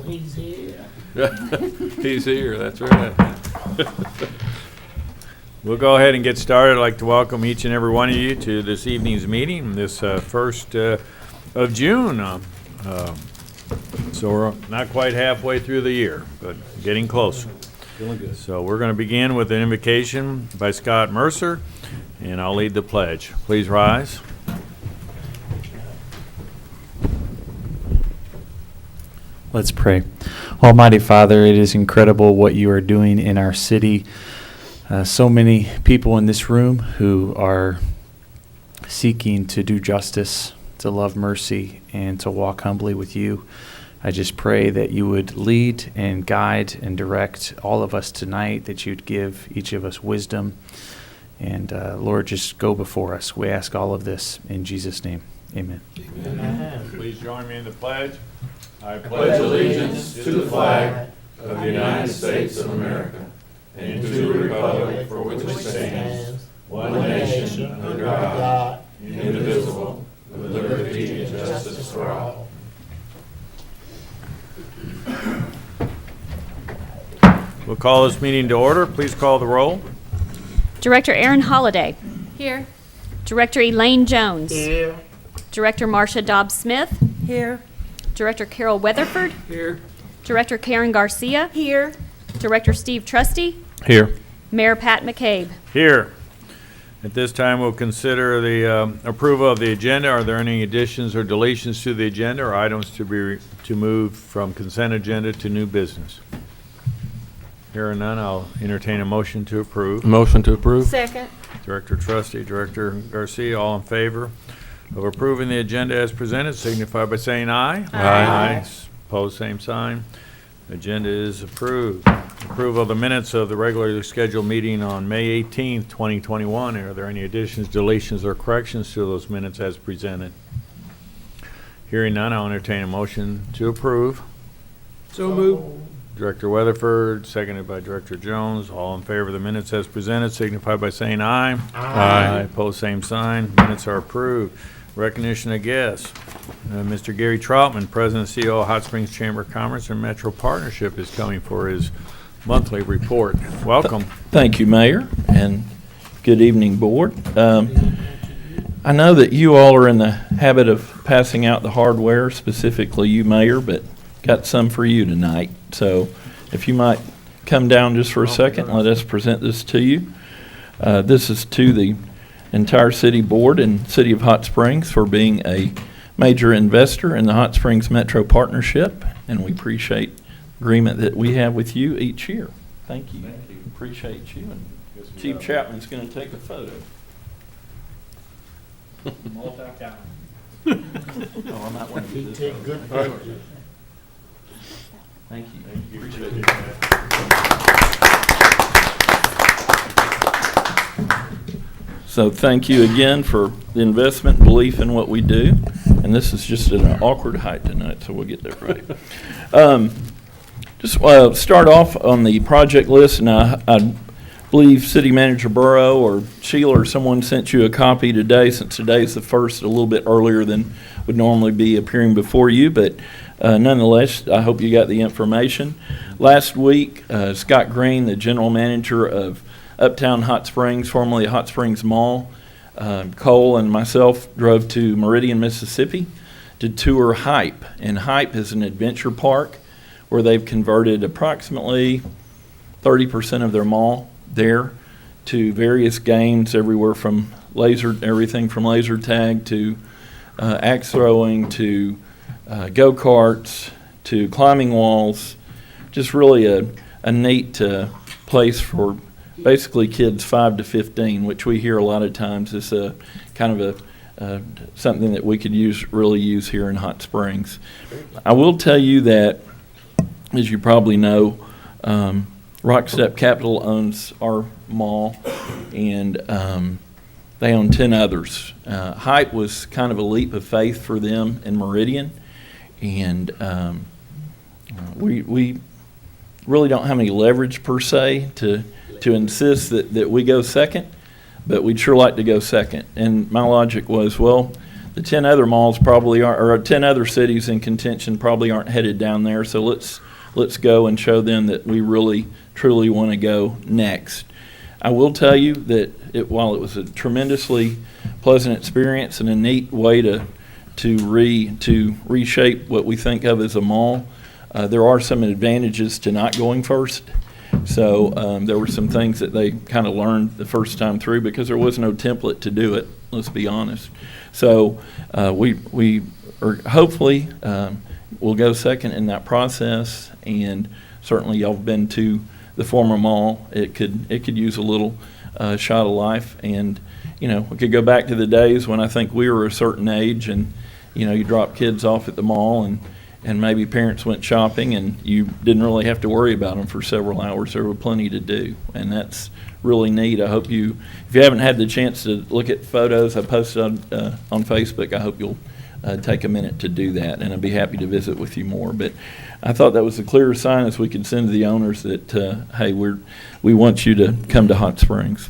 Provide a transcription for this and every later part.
he's here. He's here, that's right. We'll go ahead and get started. I'd like to welcome each and every one of you to this evening's meeting, this first of June. So we're not quite halfway through the year, but getting closer. Feeling good. So we're going to begin with an invocation by Scott Mercer, and I'll lead the pledge. Please rise. Let's pray. Almighty Father, it is incredible what you are doing in our city. So many people in this room who are seeking to do justice, to love mercy, and to walk humbly with you. I just pray that you would lead and guide and direct all of us tonight, that you'd give each of us wisdom. And Lord, just go before us. We ask all of this in Jesus' name. Amen. Amen. Please join me in the pledge. I Pledge allegiance to the flag of the United States of America and to the republic for which it stands, one nation, under God, indivisible, with liberty and justice for all. We'll call this meeting to order. Please call the roll. Director Aaron Holliday. Here. Director Elaine Jones. Here. Director Marcia Dobbs-Smith. Here. Director Carol Weatherford. Here. Director Karen Garcia. Here. Director Steve Trusty. Here. Mayor Pat McCabe. Here. At this time, we'll consider the approval of the agenda. Are there any additions or deletions to the agenda or items to move from consent agenda to new business? Hearing none, I'll entertain a motion to approve. Motion to approve. Second. Director Trusty, Director Garcia, all in favor of approving the agenda as presented, signify by saying aye. Aye. Opposed, same sign. Agenda is approved. Approval of the minutes of the regularly scheduled meeting on May 18th, 2021. Are there any additions, deletions, or corrections to those minutes as presented? Hearing none, I'll entertain a motion to approve. So moved. Director Weatherford, seconded by Director Jones. All in favor of the minutes as presented, signify by saying aye. Aye. Opposed, same sign. Minutes are approved. Recognition of guests. Mr. Gary Troutman, President and CEO of Hot Springs Chamber of Commerce and Metro Partnership, is coming for his monthly report. Welcome. Thank you, Mayor, and good evening, Board. I know that you all are in the habit of passing out the hardware, specifically you, Mayor, but got some for you tonight. So if you might come down just for a second, let us present this to you. This is to the entire City Board and City of Hot Springs for being a major investor in the Hot Springs Metro Partnership, and we appreciate the agreement that we have with you each year. Thank you. Thank you. Appreciate you. And Chief Chapman's going to take a photo. Multi-time. Oh, I might want to He do this. take good pictures. Thank you. Appreciate it. So thank you again for the investment and belief in what we do. And this is just at an awkward height tonight, so we'll get there right. Just start off on the project list, and I believe City Manager Burrough or Sheila or someone sent you a copy today, since today's the first, a little bit earlier than would normally be appearing before you, but nonetheless, I hope you got the information. Last week, Scott Green, the General Manager of Uptown Hot Springs, formerly Hot Springs Mall, Cole and myself drove to Meridian, Mississippi to tour Hype. And Hype is an adventure park where they've converted approximately 30% of their mall there to various games, everywhere from everything from laser tag to axe throwing to go-karts to climbing walls. Just really a neat place for basically kids 5 to 15, which we hear a lot of times is a kind of something that we could really use here in Hot Springs. I will tell you that, as you probably know, Rockstep Capital owns our mall, and they own 10 others. Hype was kind of a leap of faith for them in Meridian, and we really don't have any leverage per se to insist that we go second, but we'd sure like to go second. And my logic was, well, the 10 other malls probably aren't, or 10 other cities in contention probably aren't headed down there. So let's go and show them that we really, truly want to go next. I will tell you that while it was a tremendously pleasant experience and a neat way to reshape what we think of as a mall, there are some advantages to not going first. So there were some things that they kind of learned the first time through because there was no template to do it, let's be honest. So we are hopefully we'll go second in that process, and certainly y'all have been to the former mall. It could use a little shot of life, and we could go back to the days when I think we were a certain age, and you drop kids off at the mall, and maybe parents went shopping, and you didn't really have to worry about them for several hours. There were plenty to do, and that's really neat. I hope if you haven't had the chance to look at photos I posted on Facebook, I hope you'll take a minute to do that, and I'd be happy to visit with you more. But I thought that was a clear sign as we could send to the owners that, hey, we want you to come to Hot Springs.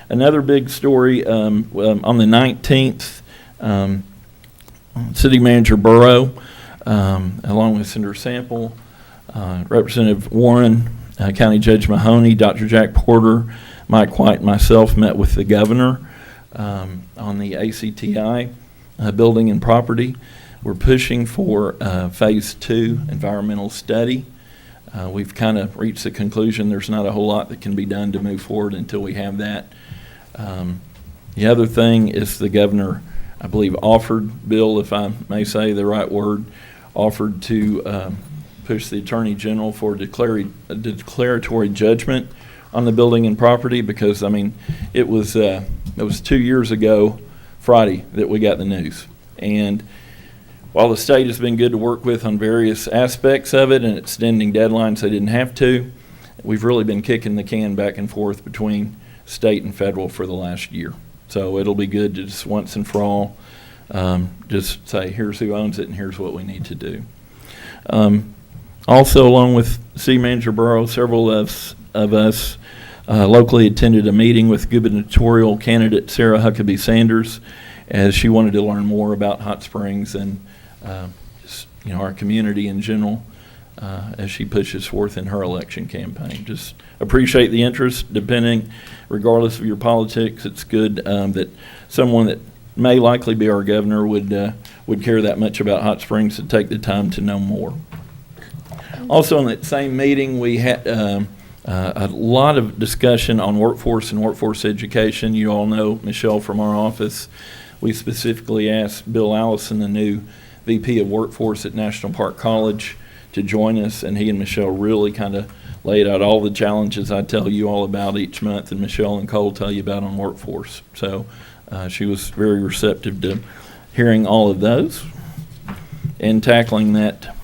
Another big story, on the 19th, City Manager Burrough, along with Senator Sample, Representative Warren, County Judge Mahoney, Dr. Jack Porter, Mike White, and myself met with the governor on the ACTI building and property. We're pushing for Phase 2 environmental study. We've kind of reached the conclusion there's not a whole lot that can be done to move forward until we have that. The other thing is the governor, I believe, offered, Bill, if I may say the right word, offered to push the Attorney General for a declaratory judgment on the building and property, because, I mean, it was 2 years ago Friday that we got the news. And while the state has been good to work with on various aspects of it and extending deadlines they didn't have to, we've really been kicking the can back and forth between state and federal for the last year. So it'll be good to just once and for all just say, here's who owns it and here's what we need to do. Also, along with City Manager Burrough, several of us locally attended a meeting with gubernatorial candidate Sarah Huckabee Sanders, as she wanted to learn more about Hot Springs and just, our community in general as she pushes forth in her election campaign. Just appreciate the interest. Regardless of your politics, it's good that someone that may likely be our governor would care that much about Hot Springs to take the time to know more. Also, in that same meeting, we had a lot of discussion on workforce and workforce education. You all know Michelle from our office. We specifically asked Bill Allison, the new VP of Workforce at National Park College, to join us, and he and Michelle really kind of laid out all the challenges I tell you all about each month, and Michelle and Cole tell you about on workforce. So she was very receptive to hearing all of those and tackling that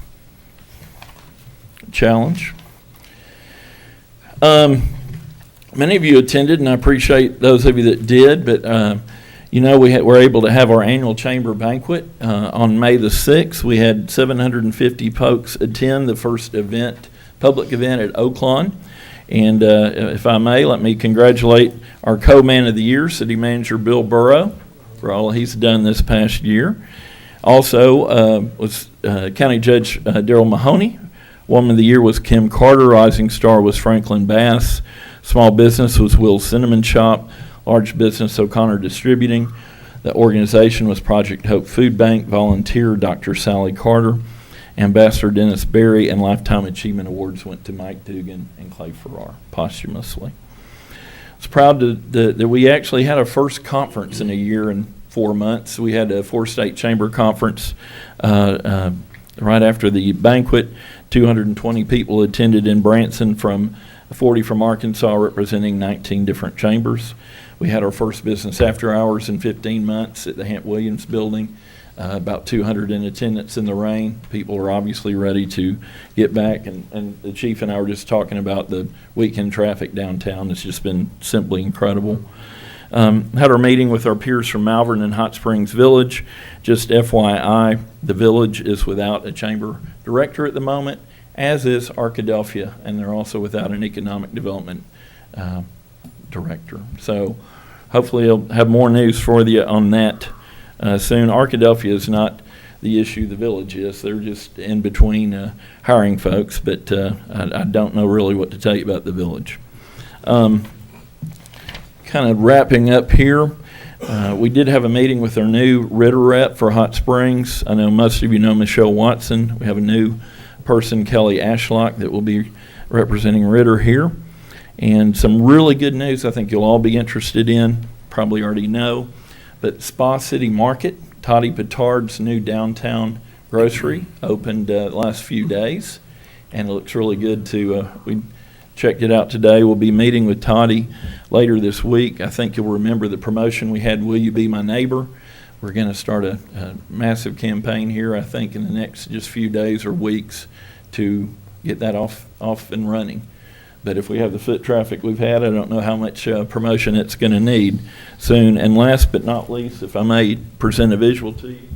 challenge. Many of you attended, and I appreciate those of you that did, but we're able to have our annual chamber banquet on May the 6th. We had 750 folks attend the first public event at Oaklawn. And if I may, let me congratulate our co-man of the year, City Manager Bill Burrough, for all he's done this past year. Also was County Judge Darrell Mahoney. Woman of the Year was Kim Carter. Rising Star was Franklin Bass. Small business was Will's Cinnamon Shop. Large business O'Connor Distributing. The organization was Project Hope Food Bank. Volunteer Dr. Sally Carter. Ambassador Dennis Berry, and Lifetime Achievement Awards went to Mike Dugan and Clay Farrar posthumously. I was proud that we actually had our first conference in a year and 4 months. We had a 4-state chamber conference right after the banquet. 220 people attended in Branson, 40 from Arkansas, representing 19 different chambers. We had our first business after hours in 15 months at the Hamp Williams building. About 200 in attendance in the rain. People are obviously ready to get back, and the chief and I were just talking about the weekend traffic downtown. It's just been simply incredible. Had our meeting with our peers from Malvern and Hot Springs Village. Just FYI, the village is without a chamber director at the moment, as is Arkadelphia, and they're also without an economic development director. So hopefully I'll have more news for you on that soon. Arkadelphia is not the issue, the village is. They're just in between hiring folks, but I don't know really what to tell you about the village. Kind of wrapping up here, we did have a meeting with our new Ritter rep for Hot Springs. I know most of you know Michelle Watson. We have a new person, Kelly Ashlock, that will be representing Ritter here. And some really good news I think you'll all be interested in, probably already know, but Spa City Market, Toddy Petard's new downtown grocery, opened the last few days, and it looks really good too. We checked it out today. We'll be meeting with Toddy later this week. I think you'll remember the promotion we had, Will You Be My Neighbor? We're going to start a massive campaign here, I think, in the next just few days or weeks to get that off and running. But if we have the foot traffic we've had, I don't know how much promotion it's going to need soon. And last but not least, if I may present a visual to you.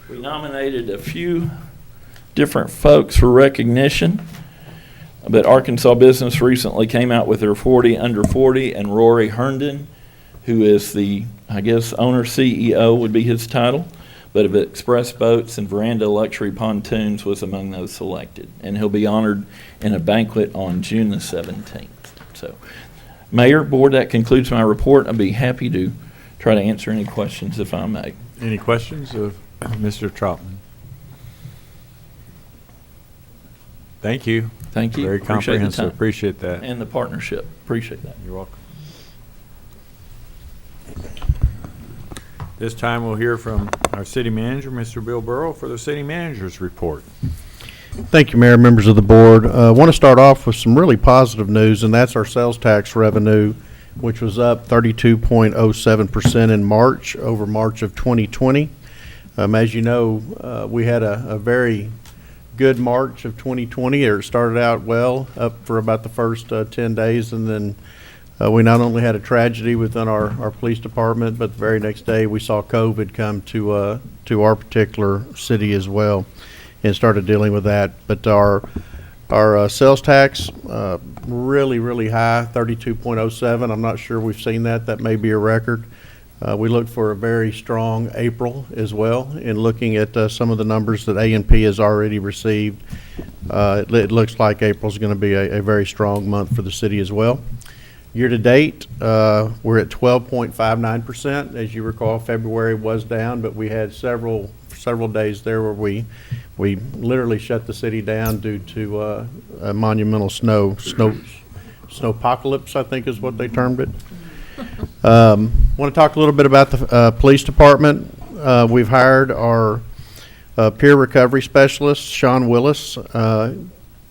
We nominated a few different folks for recognition, but Arkansas Business recently came out with their 40 under 40, and Rory Herndon, who is the, I guess, owner CEO would be his title, but of Express Boats and Veranda Luxury Pontoons was among those selected. And he'll be honored in a banquet on June the 17th. So, Mayor, Board, that concludes my report. I'd be happy to try to answer any questions if I may. Any questions of Mr. Troutman? Thank you. Thank you. Very Appreciate the comprehensive. time. Appreciate that. And the partnership. Appreciate that. You're welcome. This time we'll hear from our city manager, Mr. Bill Burrough, for the city manager's report. Thank you, Mayor, members of the board. I want to start off with some really positive news, and that's our sales tax revenue, which was up 32.07% in March over March of 2020. As you know, we had a very good March of 2020. It started out well, up for about the first 10 days, and then we not only had a tragedy within our police department, but the very next day we saw COVID come to our particular city as well, and started dealing with that. But our sales tax really high, 32.07. I'm not sure we've seen that. That may be a record. We look for a very strong April as well. In looking at some of the numbers that A&P has already received, it looks like April's going to be a very strong month for the city as well. Year to date, we're at 12.59%. As you recall, February was down, but we had several days there where we literally shut the city down due to a monumental snowpocalypse, I think is what they termed it. Want to talk a little bit about the police department. We've hired our peer recovery specialist, Sean Willis.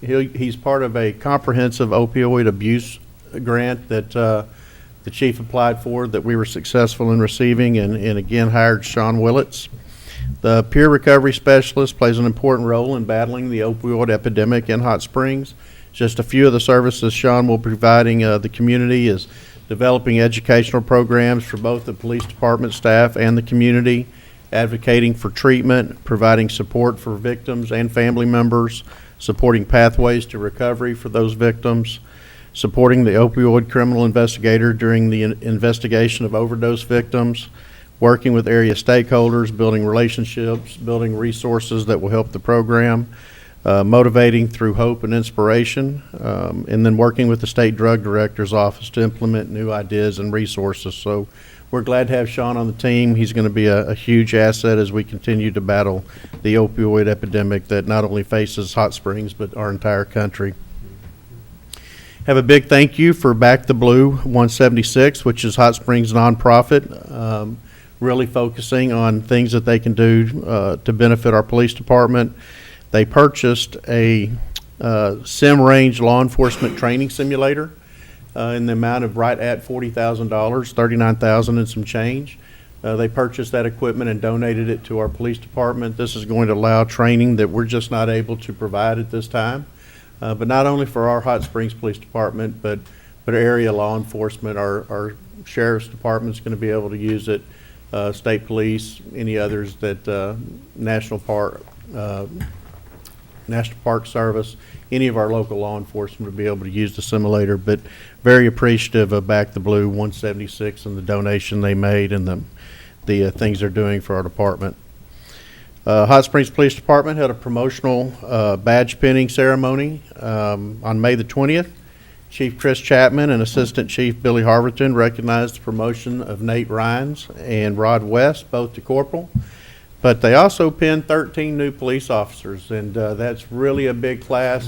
He's part of a comprehensive opioid abuse grant that the chief applied for, that we were successful in receiving, and again hired Sean Willits. The peer recovery specialist plays an important role in battling the opioid epidemic in Hot Springs. Just a few of the services Sean will be providing the community is developing educational programs for both the police department staff and the community, advocating for treatment, providing support for victims and family members, supporting pathways to recovery for those victims, supporting the opioid criminal investigator during the investigation of overdose victims, working with area stakeholders, building relationships, building resources that will help the program, motivating through hope and inspiration, and then working with the state drug director's office to implement new ideas and resources. So we're glad to have Sean on the team. He's going to be a huge asset as we continue to battle the opioid epidemic that not only faces Hot Springs, but our entire country. Have a big thank you for Back the Blue 176, which is Hot Springs nonprofit, really focusing on things that they can do to benefit our police department. They purchased a sim range law enforcement training simulator in the amount of right at $40,000, $39,000 and some change. They purchased that equipment and donated it to our police department. This is going to allow training that we're just not able to provide at this time. But not only for our Hot Springs Police Department, but area law enforcement. Our sheriff's department is going to be able to use it, state police, any others that National Park National Park Service, any of our local law enforcement to be able to use the simulator. But very appreciative of Back the Blue 176 and the donation they made and the things they're doing for our department. Hot Springs Police Department had a promotional badge pinning ceremony on May the 20th. Chief Chris Chapman and Assistant Chief Billy Harverton recognized the promotion of Nate Rhines and Rod West, both to corporal. But they also pinned 13 new police officers, and that's really a big class.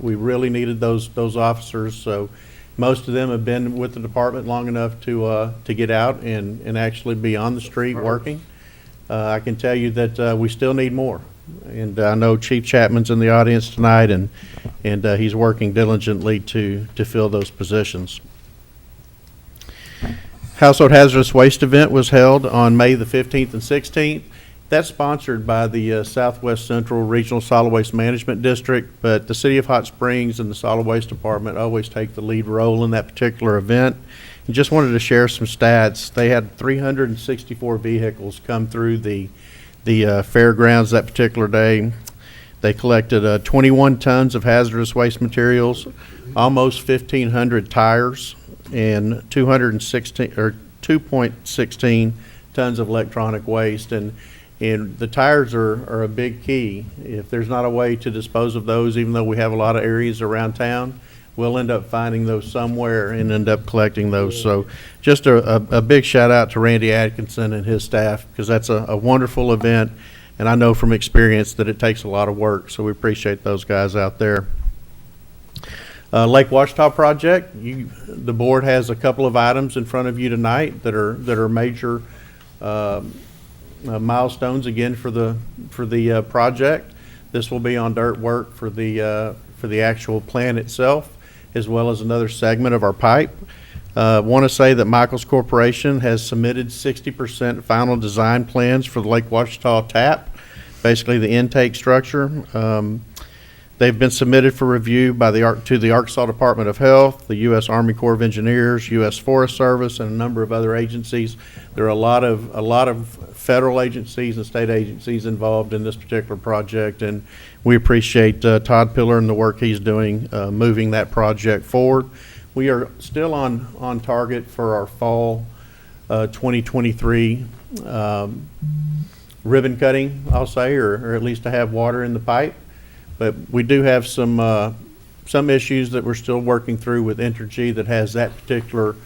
We really needed those officers, so most of them have been with the department long enough to get out and actually be on the street working. I can tell you that we still need more. And I know Chief Chapman's in the audience tonight, and he's working diligently to fill those positions. Household Hazardous Waste event was held on May the 15th and 16th. That's sponsored by the Southwest Central Regional Solid Waste Management District, but the City of Hot Springs and the Solid Waste Department always take the lead role in that particular event. And just wanted to share some stats. They had 364 vehicles come through the fairgrounds that particular day. They collected 21 tons of hazardous waste materials, almost 1,500 tires, and 2.16 tons of electronic waste. And the tires are a big key. If there's not a way to dispose of those, even though we have a lot of areas around town, we'll end up finding those somewhere and end up collecting those. So just a big shout out to Randy Atkinson and his staff, because that's a wonderful event, and I know from experience that it takes a lot of work, so we appreciate those guys out there. Lake Ouachita project, the board has a couple of items in front of you tonight that are major milestones again for the project. This will be on dirt work for the actual plan itself, as well as another segment of our pipe. Want to say that Michaels Corporation has submitted 60% final design plans for the Lake Ouachita tap, basically the intake structure. They've been submitted for review by to the Arkansas Department of Health, the U.S. Army Corps of Engineers, U.S. Forest Service, and a number of other agencies. There are a lot of federal agencies and state agencies involved in this particular project, and we appreciate Todd Pillar and the work he's doing moving that project forward. We are still on target for our fall 2023 ribbon cutting, I'll say, or at least to have water in the pipe. But we do have some issues that we're still working through with Entergy that has that particular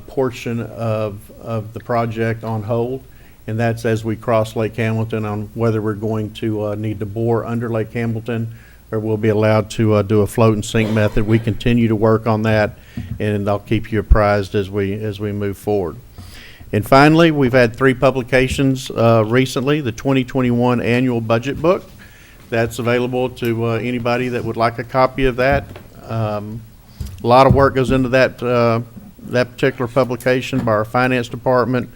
portion of the project on hold, and that's as we cross Lake Hamilton on whether we're going to need to bore under Lake Hamilton or we'll be allowed to do a float and sink method. We continue to work on that, and I'll keep you apprised as we move forward. And finally, we've had 3 publications recently. The 2021 annual budget book. That's available to anybody that would like a copy of that. A lot of work goes into that particular publication by our finance department.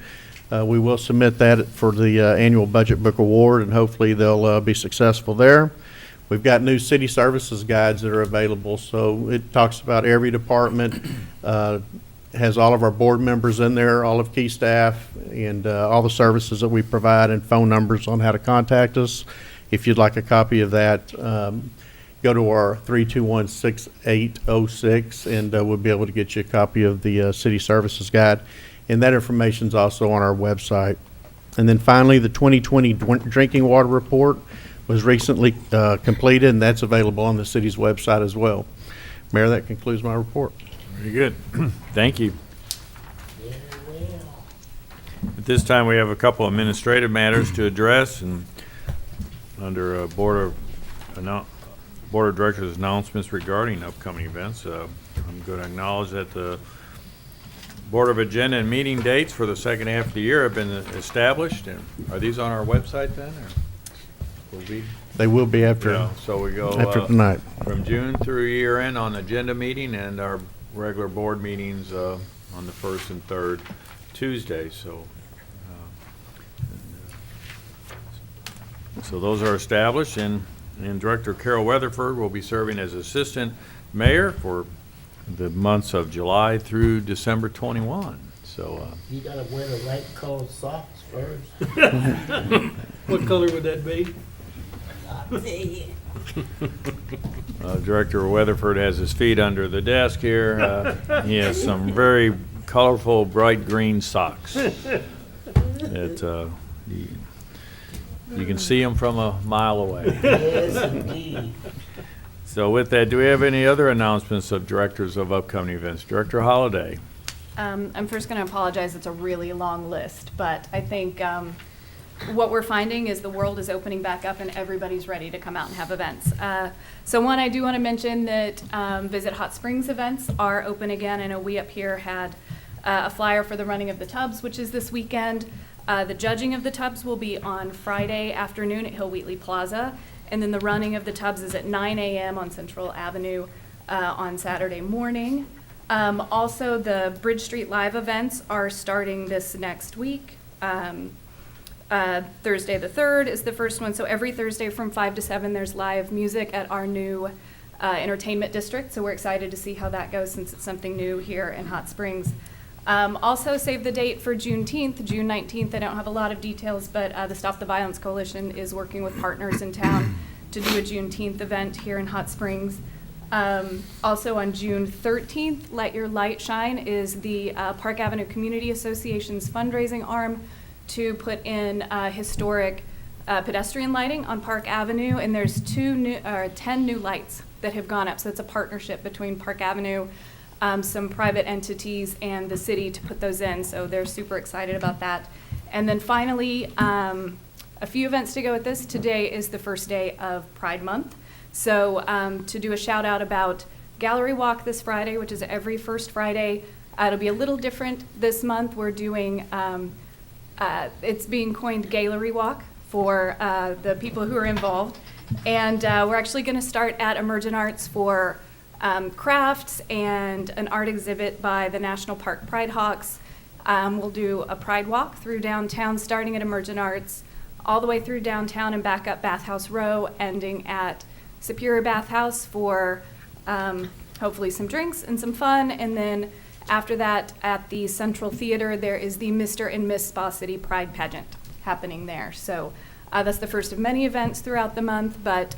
We will submit that for the annual budget book award, and hopefully they'll be successful there. We've got new city services guides that are available, so it talks about every department, has all of our board members in there, all of key staff, and all the services that we provide and phone numbers on how to contact us. If you'd like a copy of that, go to our 321-6806, and we'll be able to get you a copy of the City Services Guide. And that information is also on our website. And then finally, the 2020 Drinking Water Report was recently completed, and that's available on the city's website as well. Mayor, that concludes my report. Very good. Thank you. At this time, we have a couple administrative matters to address, and under Board of Directors announcements regarding upcoming events, I'm going to acknowledge that the Board of Agenda and meeting dates for the second half of the year have been established. And are these on our website then, or will be? They will be after so we go after tonight. From June through year end on agenda meeting, and our regular board meetings on the first and third Tuesday. So those are established, and Director Carol Weatherford will be serving as Assistant Mayor for the months of July through December 21. So You gotta wear the right colored socks first. What color would that be? Director Weatherford has his feet under the desk here. He has some very colorful, bright green socks. You can see them from a mile away. Yes, indeed. So with that, do we have any other announcements of directors of upcoming events? Director Holliday. I'm first going to apologize. It's a really long list, but I think what we're finding is the world is opening back up and everybody's ready to come out and have events. So one, I do want to mention that Visit Hot Springs events are open again. I know we up here had a flyer for the running of the tubs, which is this weekend. The judging of the tubs will be on Friday afternoon at Hill Wheatley Plaza, and then the running of the tubs is at 9 a.m. on Central Avenue on Saturday morning. Also, the Bridge Street Live events are starting this next week. Thursday the 3rd is the first one. So every Thursday from 5 to 7, there's live music at our new entertainment district. So we're excited to see how that goes since it's something new here in Hot Springs. Also, save the date for Juneteenth, June 19th. I don't have a lot of details, but the Stop the Violence Coalition is working with partners in town to do a Juneteenth event here in Hot Springs. Also on June 13th, Let Your Light Shine is the Park Avenue Community Association's fundraising arm to put in historic pedestrian lighting on Park Avenue, and there's 10 new lights that have gone up. So it's a partnership between Park Avenue, some private entities, and the city to put those in. So they're super excited about that. And then finally, a few events to go with this. Today is the first day of Pride Month. So to do a shout out about Gallery Walk this Friday, which is every first Friday. It'll be a little different this month. We're doing, it's being coined Gallery Walk for the people who are involved. And we're actually going to start at Emergent Arts for crafts and an art exhibit by the National Park Pride Hawks. We'll do a Pride Walk through downtown, starting at Emergent Arts, all the way through downtown and back up Bathhouse Row, ending at Superior Bathhouse for hopefully some drinks and some fun. And then after that, at the Central Theater, there is the Mr. and Miss Spa City Pride Pageant happening there. So that's the first of many events throughout the month, but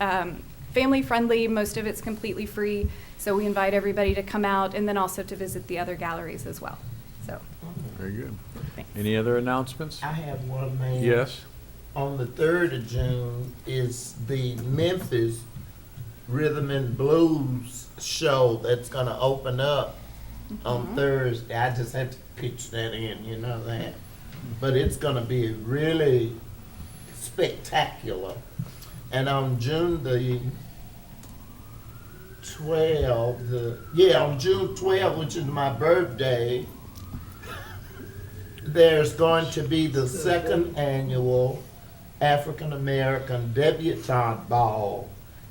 family friendly. Most of it's completely free. So we invite everybody to come out and then also to visit the other galleries as well. So Very good. thanks. Any other announcements? I have one, man. Yes. On the 3rd of June is the Memphis Rhythm and Blues show that's gonna open up on Thursday. I just had to pitch that in, you know that. But it's gonna be really spectacular. And on June the 12th, on June 12th, which is my birthday, there's going to be the second annual African American Debutante Ball,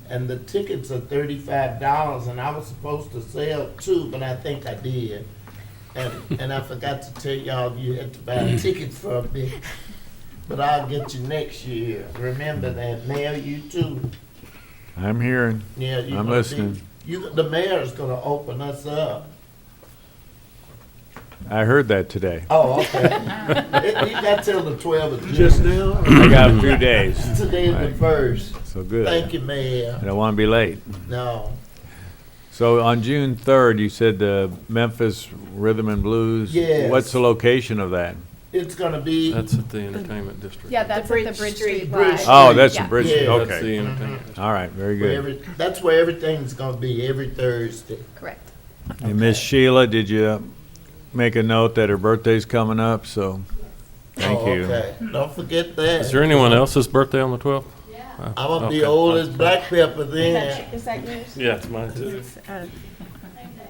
and the tickets are $35, and I was supposed to sell 2, but I think I did. And I forgot to tell y'all you had to buy a ticket for me, but I'll get you next year. Remember that, Mayor, you too. I'm hearing. Yeah, I'm listening. The mayor's gonna open us up. I heard that today. Oh, okay. You got till the 12th of June. Just now? I got a few days, Today is the Right. first. so good. Thank you, Mayor. I don't want to be late. No, So on June 3rd, you said the Memphis Rhythm and Blues? Yes. What's the location of that? it's gonna be, That's at the entertainment district. Yeah, that's at the Bridge Street Bridge Live. Street. Oh, that's the Yeah. Bridge, Yeah. That's the okay. entertainment. All right, very good. that's where everything's gonna be, every Thursday. Correct. And Miss Sheila, did you make a note that her birthday's coming up, so thank Oh, you. okay. Don't forget that. Is there anyone else's birthday on the 12th? I'm gonna be Okay. old as black pepper then. Is that yours? Yeah, it's mine too.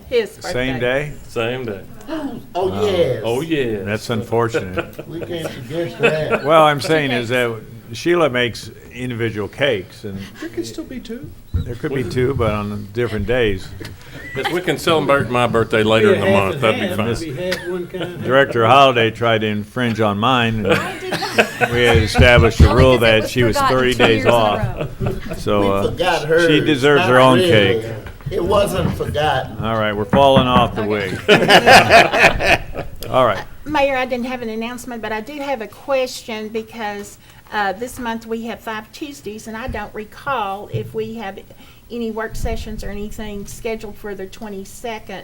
His birthday. Same day? Same day. Oh, yes. Oh, yeah. That's unfortunate. We can't forget that. Well, I'm saying is that Sheila makes individual cakes, and There could still be 2. there could be 2, but on different days. If we can celebrate my birthday later in the month, that'd be fine. Be half one kind. Director Holliday tried to infringe on mine, and we had established a rule that she was 30 days off. We So forgot hers. she deserves not her own really. cake. It wasn't forgotten. All right, we're falling off the wig. All right. Mayor, I didn't have an announcement, but I did have a question because this month we have 5 Tuesdays, and I don't recall if we have any work sessions or anything scheduled for the 22nd,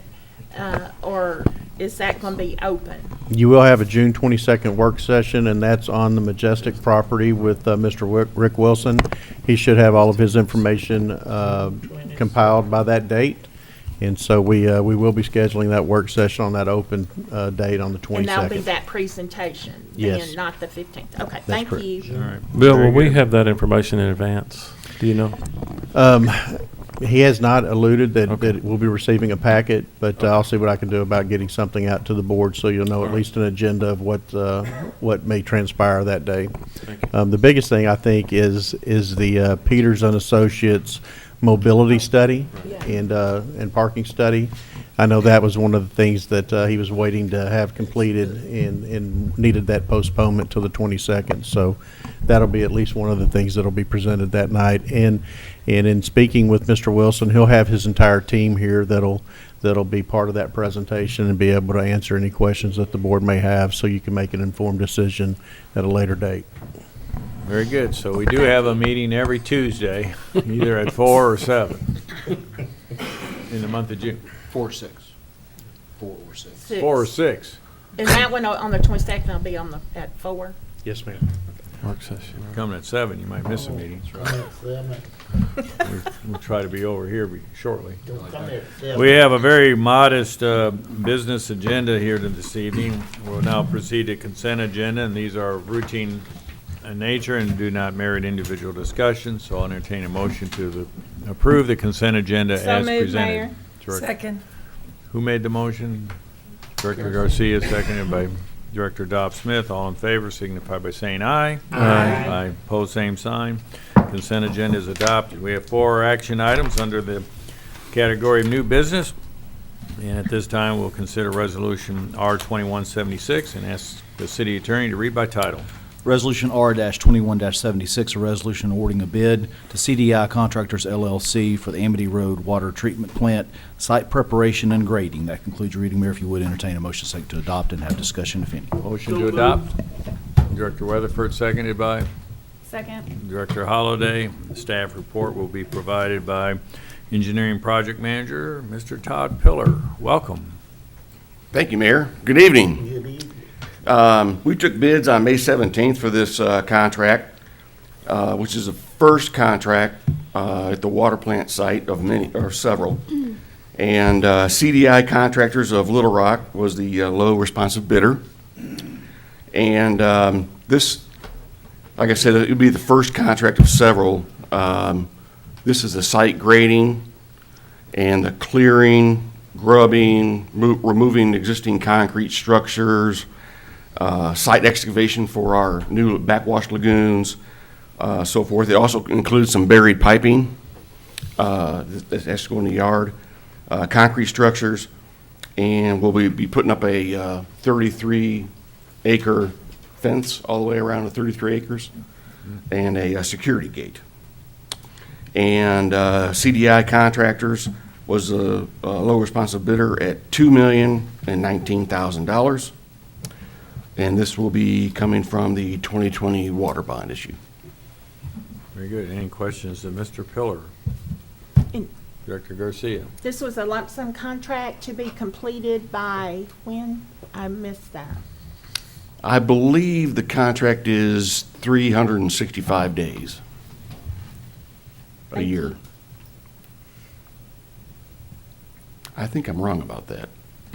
or is that going to be open? You will have a June 22nd work session, and that's on the Majestic property with Mr. Rick Wilson. He should have all of his information compiled by that date. And so we will be scheduling that work session on that open date on the 22nd. And that'll be that presentation, Yes. then, not the 15th. Okay, thank correct. you. All right. Bill, Very will we good. have that information in advance? Do you know? He has not alluded that Okay. we'll be receiving a packet, but I'll see what I can do about getting something out to the board so you'll know at least an agenda of what may transpire that day. Thank you. The biggest thing I think is the Peters and Associates mobility study and parking study. I know that was one of the things that he was waiting to have completed and needed that postponement till the 22nd. So that'll be at least one of the things that'll be presented that night. And in speaking with Mr. Wilson, he'll have his entire team here that'll be part of that presentation and be able to answer any questions that the board may have so you can make an informed decision at a later date. Very good. So we do have a meeting every Tuesday, either at 4 or 7 in the month of June. 4 or 6. 4 or 6. 6. 4 or 6. And that one on the 22nd will be at 4? Yes, ma'am. Work session. Coming at 7, you might miss a meeting. We'll try to be over here shortly. We have a very modest business agenda here this evening. We'll now proceed to consent agenda, and these are routine in nature and do not merit individual discussion. So I'll entertain a motion to approve the consent agenda So as moved, presented. Mayor. Director- Second. Who made the motion? Director Garcia, seconded by Director Dobb Smith. All in favor signify by saying aye. Aye. Pose same sign. Consent agenda is adopted. We have 4 action items under the category of new business. And at this time, we'll consider Resolution R2176 and ask the city attorney to read by title. Resolution R-21-76, a resolution awarding a bid to CDI Contractors LLC for the Amity Road Water Treatment Plant site preparation and grading. That concludes your reading, Mayor. If you would entertain a motion second to adopt and have discussion, if any. Motion to adopt. Director Weatherford, seconded by Second. Director Holliday. The staff report will be provided by Engineering Project Manager, Mr. Todd Pillar. Welcome. Thank you, Mayor. Good evening. We took bids on May 17th for this contract, which is the first contract at the water plant site of many, or several. And CDI Contractors of Little Rock was the low responsive bidder. And this, like I said, it would be the first contract of several. This is the site grading and the clearing, grubbing, removing existing concrete structures, site excavation for our new backwash lagoons, so forth. It also includes some buried piping that has to go in the yard, concrete structures, and we'll be putting up a 33-acre fence all the way around the 33 acres and a security gate. And CDI Contractors was a low responsive bidder at $2,019,000. And this will be coming from the 2020 water bond issue. Very good. Any questions to Mr. Pillar? And Director Garcia. this was a lump sum contract to be completed by when? I missed that. I believe the contract is 365 days a Thank year. you. I think I'm wrong about that.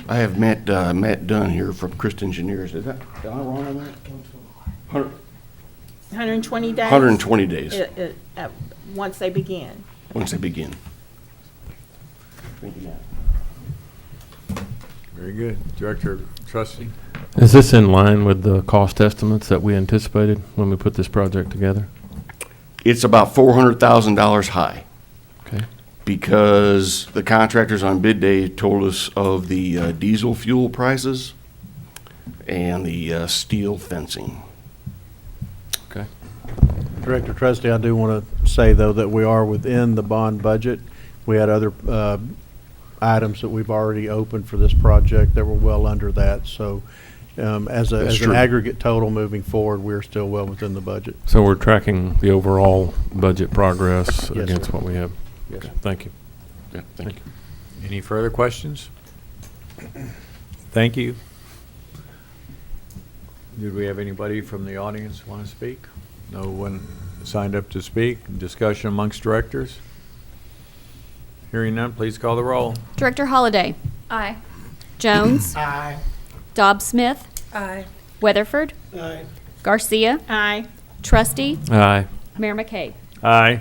I have Matt Dunn here from Christ Engineers. Is that, am I wrong on that? 120 days? 120 days, Once they begin. once they begin. Thank you, Matt. Very good. Director Trusty. Is this in line with the cost estimates that we anticipated when we put this project together? It's about $400,000 high, Okay. because the contractors on bid day told us of the diesel fuel prices and the steel fencing. Okay. Director Trusty, I do want to say, though, that we are within the bond budget. We had other items that we've already opened for this project that were well under that. So as That's an true. aggregate total moving forward, we're still well within the budget. So we're tracking the overall budget progress Yes, against sir. what we have? Yes, Okay, sir. thank you. Yeah, thank you. Any further questions? Thank you. Did we have anybody from the audience want to speak? No one signed up to speak. Discussion amongst directors? Hearing none, please call the roll. Director Holliday. Aye. Jones. Aye. Dobbs Smith. Aye. Weatherford. Aye. Garcia. Aye. Trusty. Aye. Mayor McCabe. Aye.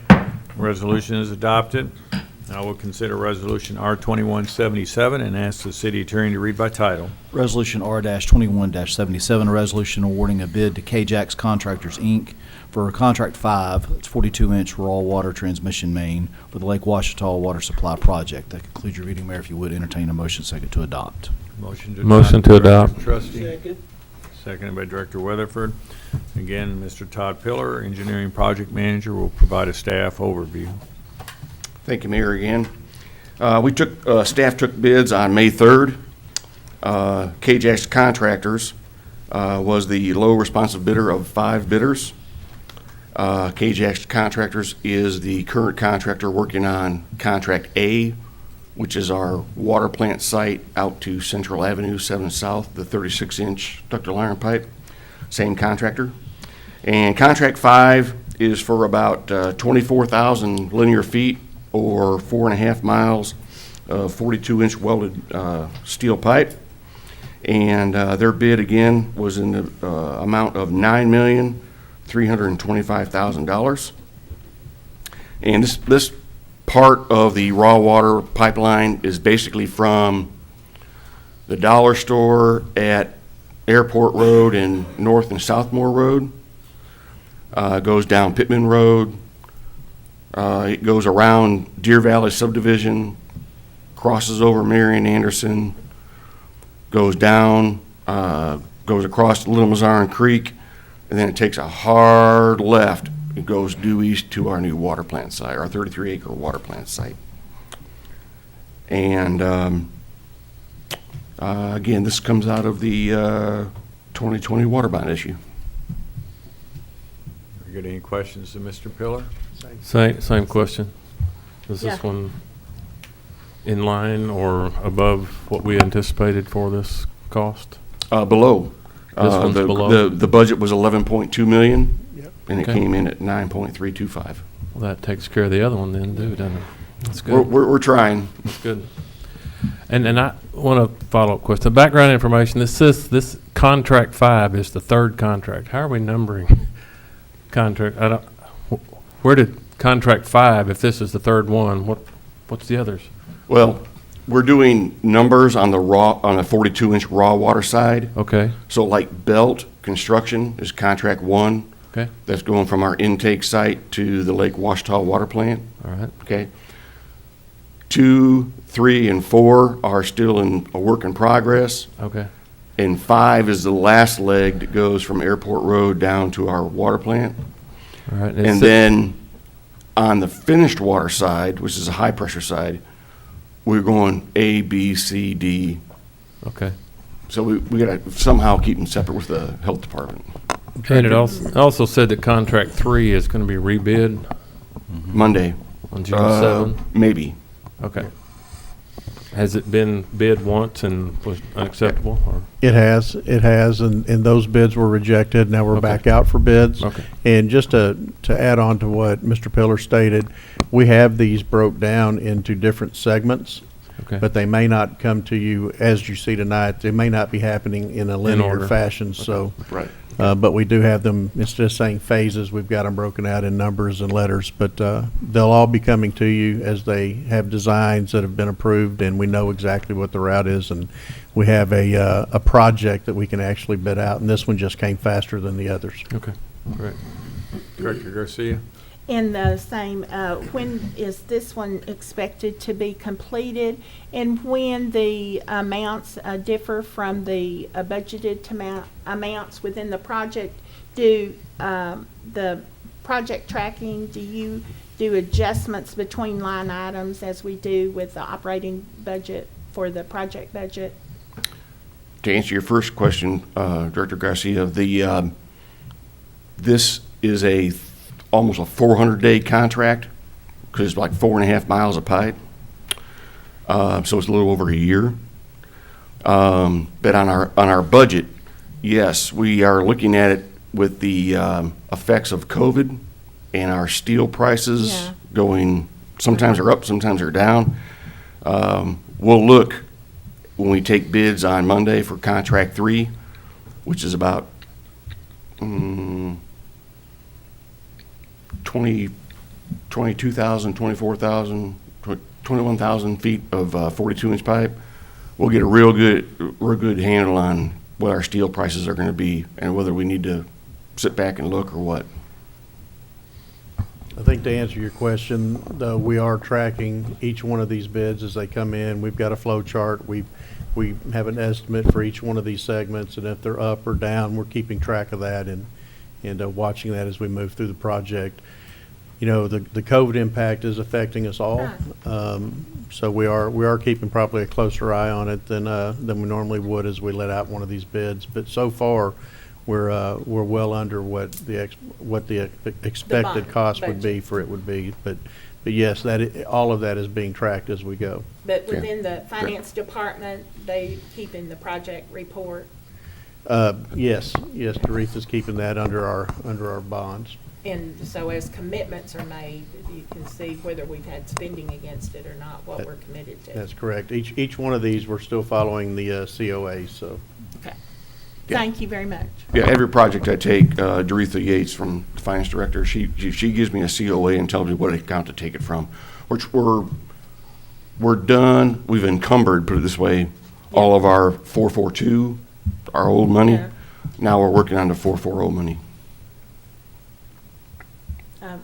Resolution is adopted. Now we'll consider Resolution R2177 and ask the city attorney to read by title. Resolution R-21-77, a resolution awarding a bid to K-Jax Contractors, Inc. for Contract 5, it's 42-inch raw water transmission main for the Lake Washita Water Supply Project. That concludes your reading, Mayor. If you would, entertain a motion second to adopt. Motion to Motion adopt. to Director adopt. Trusty. Seconded by Director Weatherford. Again, Mr. Todd Pillar, Engineering Project Manager, will provide a staff overview. Thank you, Mayor, again. Staff took bids on May 3rd. KJAX Contractors was the low responsive bidder of 5 bidders. KJAX Contractors is the current contractor working on Contract A, which is our water plant site out to Central Avenue, 7 South, the 36-inch ductile iron pipe. Same contractor. And Contract 5 is for about 24,000 linear feet, or 4.5 miles of 42-inch welded steel pipe. And their bid, again, was in the amount of $9,325,000. And this part of the raw water pipeline is basically from the dollar store at Airport Road and North and Southmore Road, goes down Pittman Road, it goes around Deer Valley subdivision, crosses over Marion Anderson, goes down, goes across Little Mazarin Creek, and then it takes a hard left. It goes due east to our new water plant site, our 33-acre water plant site. And again, this comes out of the 2020 water bond issue. You got any questions to Mr. Pillar? Same question. Is Yeah. this one in line or above what we anticipated for this cost? Below. This one's below? The budget was 11.2 million, Yep. and it Okay. came in at 9.325. Well, that takes care of the other one then, too, doesn't it? That's good. We're trying. That's good. And I want a follow-up question. The background information, this says this Contract 5 is the third contract. How are we numbering contract? Where did Contract 5, if this is the third one, what's the others? Well, we're doing numbers on the 42-inch raw water side. Okay, So like Belt Construction is Contract 1. okay, That's going from our intake site to the Lake Washita Water Plant. all right. Okay. 2, 3, and 4 are still in a work in progress. Okay, And 5 is the last leg that goes from Airport Road down to our water plant. all right. And then on the finished water side, which is a high pressure side, we're going A, B, C, D. Okay. So we gotta somehow keep them separate with the health department. And it also said that Contract 3 is going to be rebid Monday. on June 7th. Maybe. Okay. Has it been bid once and was unacceptable, or? It has, and those bids were rejected. Now we're Okay. back out for bids. Okay. And just to add on to what Mr. Pillar stated, we have these broke down into different segments, Okay. but they may not come to you as you see tonight. They may not be happening in a linear order. fashion, so. Right. But we do have them, instead of saying phases, we've got them broken out in numbers and letters. But they'll all be coming to you as they have designs that have been approved, and we know exactly what the route is. And we have a project that we can actually bid out, and this one just came faster than the others. Okay, great. Director Garcia? In the same, when is this one expected to be completed? And when the amounts differ from the budgeted amounts within the project, do the project tracking, do you do adjustments between line items as we do with the operating budget for the project budget? to answer your first question, Director Garcia, this is almost a 400-day contract because it's like 4.5 miles of pipe. So it's a little over a year. But on our budget, yes, we are looking at it with the effects of COVID and our steel prices going, sometimes they're up, sometimes they're down. We'll look when we take bids on Monday for contract 3, which is about 22,000, 24,000, 21,000 feet of 42-inch pipe. We'll get a real good handle on what our steel prices are going to be and whether we need to sit back and look or what. I think to answer your question, we are tracking each one of these bids as they come in. We've got a flow chart. We have an estimate for each one of these segments, and if they're up or down, we're keeping track of that and watching that as we move through the project. You know, the COVID impact is affecting us all, so we are keeping probably a closer eye on it than we normally would as we let out one of these bids. But so far, we're well under what the expected cost would be for it would be. But yes, all of that is being tracked as we go. But within the finance department, they keeping the project report? Yes, Doretha's keeping that under our bonds. And so as commitments are made, you can see whether we've had spending against it or not, what we're committed to. That's correct. Each one of these, we're still following the COA, so. Okay. Thank you very much. Yeah, every project I take, Doretha Yates from the finance director, she gives me a COA and tells me what account to take it from, which we're done. We've encumbered, put it this way, all of our 442, our old money. Yeah. Now we're working on the 440 money.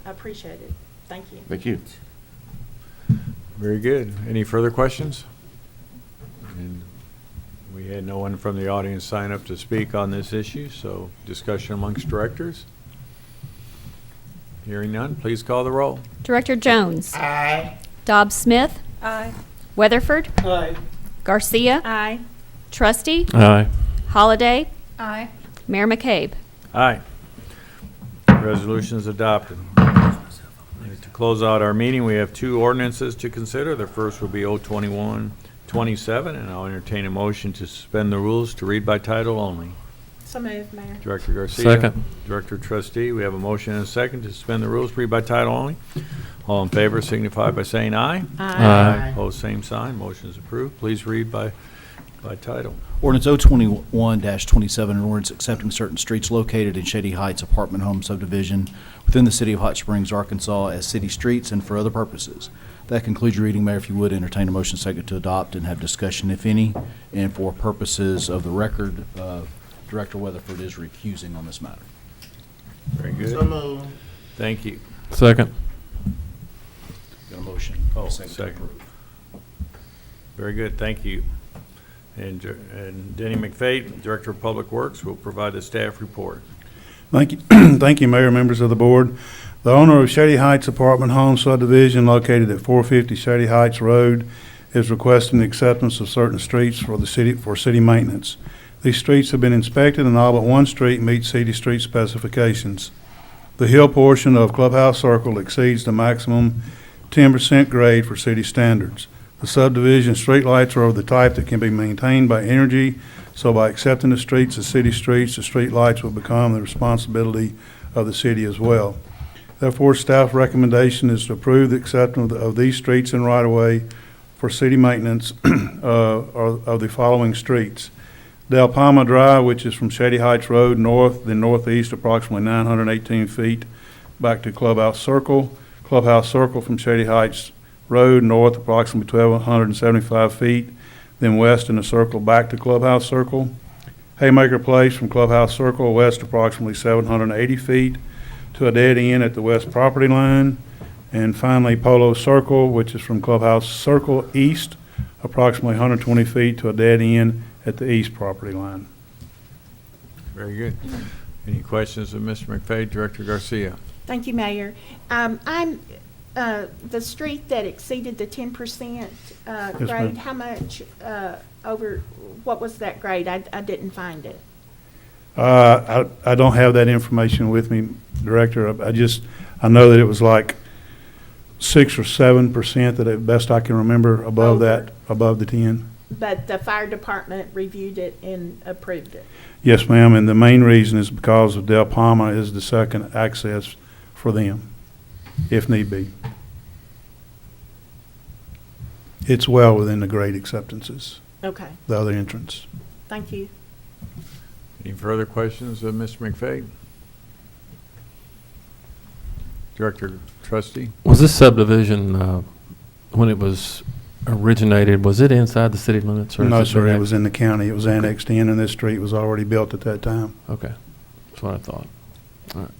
I appreciate it. Thank you. Thank you. Very good. Any further questions? And we had no one from the audience sign up to speak on this issue, so discussion amongst directors. Hearing none, please call the roll. Director Jones. Aye. Dobbs Smith. Aye. Weatherford. Aye. Garcia. Aye. Trusty. Aye. Holliday. Aye. Mayor McCabe. Aye. Resolution is adopted. To close out our meeting, we have 2 ordinances to consider. The first will be 02127, and I'll entertain a motion to suspend the rules to read by title only. So moved, Mayor. Director Garcia. Second. Director Trustee, we have a motion and a second to suspend the rules, read by title only. All in favor signify by saying aye. Aye. Opposed, same sign. Motion is approved. Please read by title. Ordinance 021-27, an ordinance accepting certain streets located in Shady Heights apartment home subdivision within the city of Hot Springs, Arkansas as city streets and for other purposes. That concludes your reading, Mayor. If you would, entertain a motion second to adopt and have discussion, if any. And for purposes of the record, Director Weatherford is recusing on this matter. Very good. Thank you. Second. Got a motion? Oh, Second to second. approve. Very good, thank you. And Denny McPhate, Director of Public Works, will provide the staff report. Thank you, thank you, Mayor, members of the board. The owner of Shady Heights Apartment Home Subdivision located at 450 Shady Heights Road is requesting the acceptance of certain streets for city maintenance. These streets have been inspected and all but one street meets city street specifications. The hill portion of Clubhouse Circle exceeds the maximum 10% grade for city standards. The subdivision streetlights are of the type that can be maintained by energy, so by accepting the streets as city streets, the streetlights will become the responsibility of the city as well. Therefore, staff recommendation is to approve the acceptance of these streets and right-of-way for city maintenance of the following streets. Del Palma Drive, which is from Shady Heights Road north, then northeast approximately 918 feet back to Clubhouse Circle. Clubhouse Circle from Shady Heights Road north approximately 1,275 feet, then west in the circle back to Clubhouse Circle. Haymaker Place from Clubhouse Circle west approximately 780 feet to a dead end at the west property line. And finally, Polo Circle, which is from Clubhouse Circle east approximately 120 feet to a dead end at the east property line. Very good. Any questions of Mr. McPhate, Director Garcia? Thank you, Mayor. The street that exceeded the 10% grade, ma'am. how much over what was that grade? I didn't find it. I don't have that information with me, Director. I know that it was like 6 or 7% that, at best I can remember, above that, above the 10. But the fire department reviewed it and approved it. Yes, ma'am, and the main reason is because of Del Palma is the second access for them, if need be. It's well within the grade acceptances, Okay, the other entrance. thank you. Any further questions of Mr. McPhate? Director Trusty? Was this subdivision, when it was originated, was it inside the city limits? Or No, has sir, been it was in the county. It was annexed in, and this street was already built at that time. Okay, that's what I thought. All right.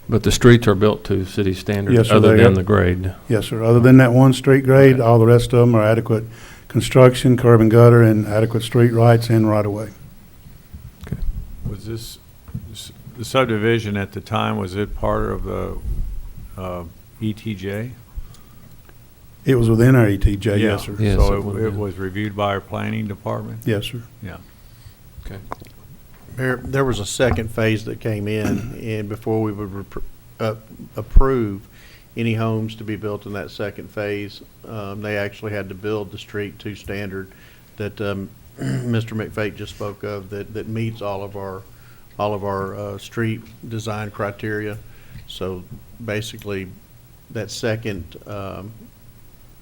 But the streets are built to city standards? Yes, sir, Other they than are. the grade? Yes, sir. Other than that one street grade, Okay. all the rest of them are adequate construction, curb and gutter, and adequate street rights and right-of-way. Was the subdivision at the time, was it part of the ETJ? It was within our ETJ, Yeah. yes, sir. Yes, So it would it be. was reviewed by our planning department? Yes, sir. Yeah. Okay. There was a second phase that came in, and before we would approve any homes to be built in that second phase, they actually had to build the street to standard that Mr. McPhate just spoke of, that meets all of our street design criteria. So basically, that second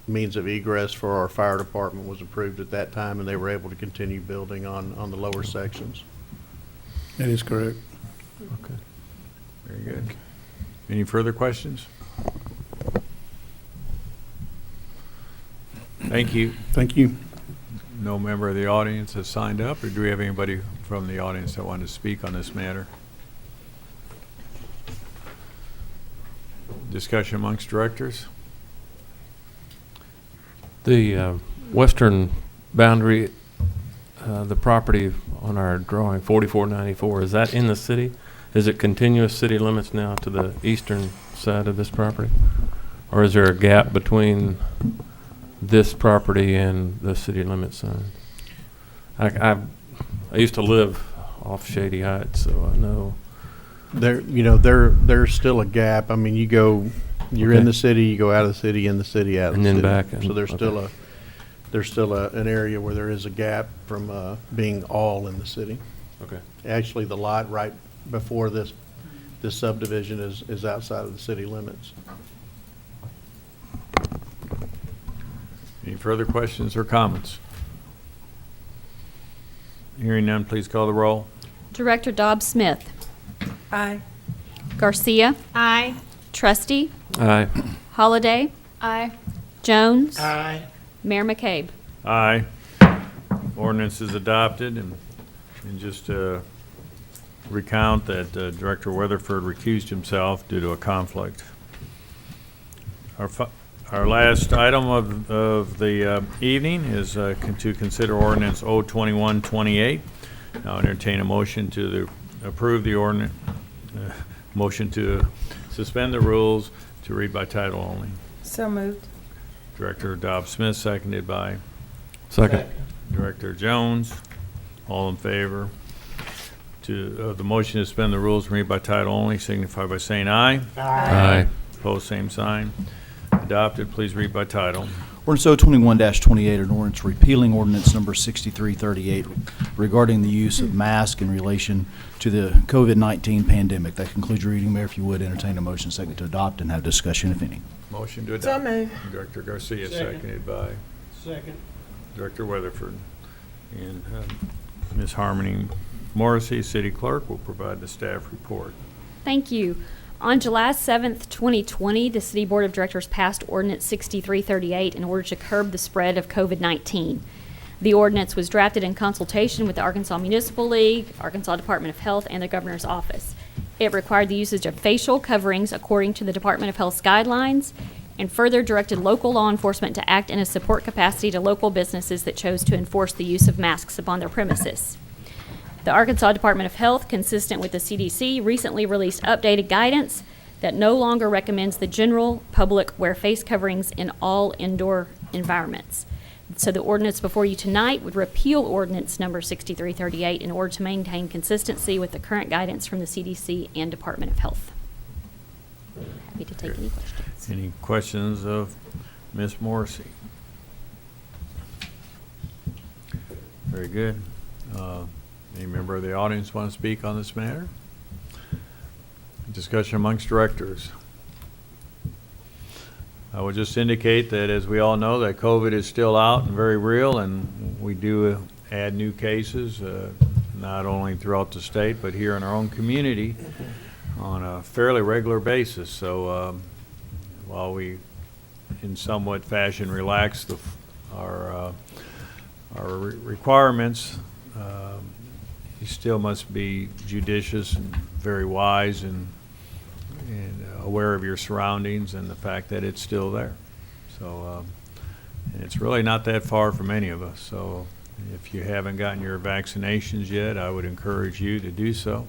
means of egress for our fire department was approved at that time, and they were able to continue building on the lower sections. That is correct. Okay. Very good. Any further questions? Thank you. Thank you. No member of the audience has signed up, or do we have anybody from the audience that wanted to speak on this matter? Discussion amongst directors? The western boundary, the property on our drawing, 4494, is that in the city? Is it continuous city limits now to the eastern side of this property? Or is there a gap between this property and the city limit sign? I used to live off Shady Heights, so I know. There's still a gap. I mean, you're in Okay. the city, you go out of the city, in the city, out of the And city. then back. So there's still okay. an area where there is a gap from being all in the city. Okay. Actually, the lot right before this subdivision is outside of the city limits. Any further questions or comments? Hearing none, please call the roll. Director Dobbs-Smith. Aye. Garcia. Aye. Trusty. Aye. Holliday. Aye. Jones. Aye. Mayor McCabe. Aye. Ordinance is adopted, and just to recount that Director Weatherford recused himself due to a conflict. Our last item of the evening is to consider ordinance 02128. Now entertain a motion to approve the ordinance, motion to suspend the rules to read by title only. So moved. Director Dobbs-Smith, seconded by Second. Director Jones. All in favor to the motion to suspend the rules and read by title only, signify by saying aye. Aye. Opposed, same sign. Adopted. Please read by title. Ordinance 021-28, an ordinance repealing ordinance number 6338 regarding the use of masks in relation to the COVID-19 pandemic. That concludes your reading, Mayor. If you would, entertain a motion second to adopt and have discussion, if any. Motion to So adopt. moved. Director Garcia, seconded by Director Weatherford. And Ms. Harmony Morrissey, City Clerk, will provide the staff report. Thank you. On July 7th, 2020, the City Board of Directors passed Ordinance 6338 in order to curb the spread of COVID-19. The ordinance was drafted in consultation with the Arkansas Municipal League, Arkansas Department of Health, and the Governor's Office. It required the usage of facial coverings according to the Department of Health's guidelines, and further directed local law enforcement to act in a support capacity to local businesses that chose to enforce the use of masks upon their premises. The Arkansas Department of Health, consistent with the CDC, recently released updated guidance that no longer recommends the general public wear face coverings in all indoor environments. So the ordinance before you tonight would repeal ordinance number 6338 in order to maintain consistency with the current guidance from the CDC and Department of Health. Happy to take any questions. Any questions of Ms. Morrissey? Very good. Any member of the audience want to speak on this matter? Discussion amongst directors. I would just indicate that, as we all know, that COVID is still out and very real, and we do add new cases, not only throughout the state, but here in our own community on a fairly regular basis. So while we, in somewhat fashion, relax our requirements, you still must be judicious and very wise and aware of your surroundings and the fact that it's still there. So, and it's really not that far from any of us. So if you haven't gotten your vaccinations yet, I would encourage you to do so,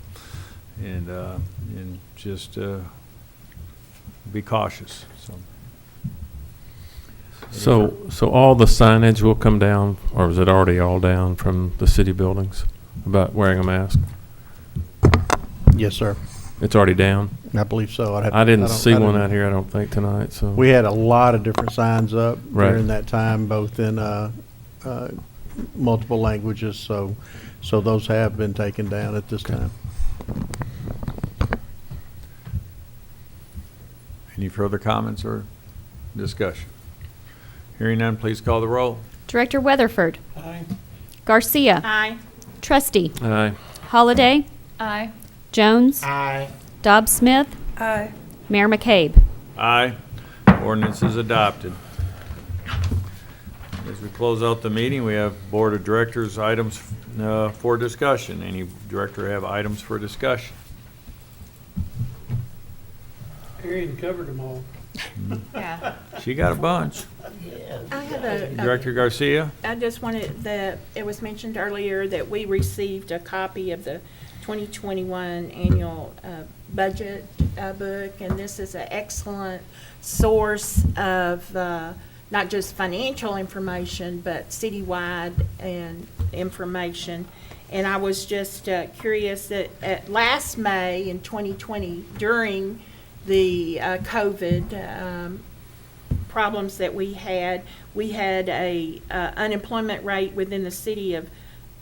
and just be cautious. So all the signage will come down, or is it already all down from the city buildings about wearing a mask? Yes, sir. It's already down? I believe so. I didn't see one out here, I don't think, tonight, so. We had a lot of different signs up Right. during that time, both in multiple languages, so those have been taken down at this time. Any further comments or discussion? Hearing none, please call the roll. Director Weatherford. Garcia. Aye. Trusty. Aye. Holliday. Aye. Jones. Aye. Dobbs Smith. Aye. Mayor McCabe. Aye. Ordinance is adopted. As we close out the meeting, we have Board of Directors items for discussion. Any director have items for discussion? Arian covered them all. Yeah. She got a bunch. I have a. Director Garcia? I just wanted it was mentioned earlier that we received a copy of the 2021 annual budget book, and this is an excellent source of not just financial information, but citywide and information. And I was just curious that at last May in 2020, during the COVID problems that we had a unemployment rate within the city of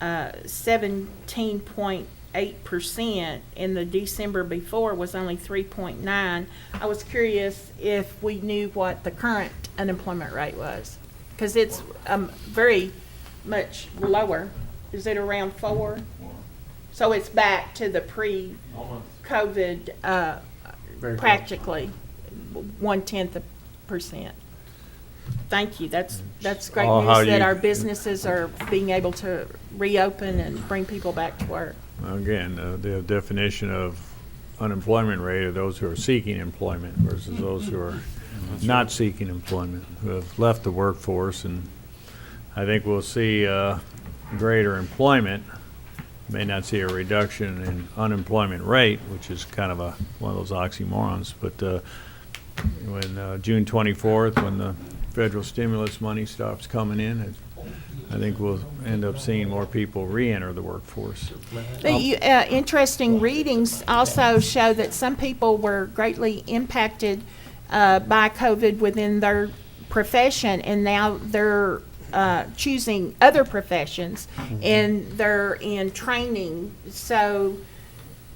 17.8%, and the December before was only 3.9. I was curious if we knew what the current unemployment rate was, because it's very much lower. Is it around 4? So it's back to the pre-COVID, practically 0.1%. Thank you. That's great Oh, how news do that you- our businesses are being able to reopen and bring people back to work. Again, the definition of unemployment rate are those who are seeking employment versus those who are not seeking employment, who have left the workforce. And I think we'll see greater employment. May not see a reduction in unemployment rate, which is kind of one of those oxymorons. But when June 24th, when the federal stimulus money stops coming in, I think we'll end up seeing more people re-enter the workforce. The interesting readings also show that some people were greatly impacted by COVID within their profession, and now they're choosing other professions, and they're in training so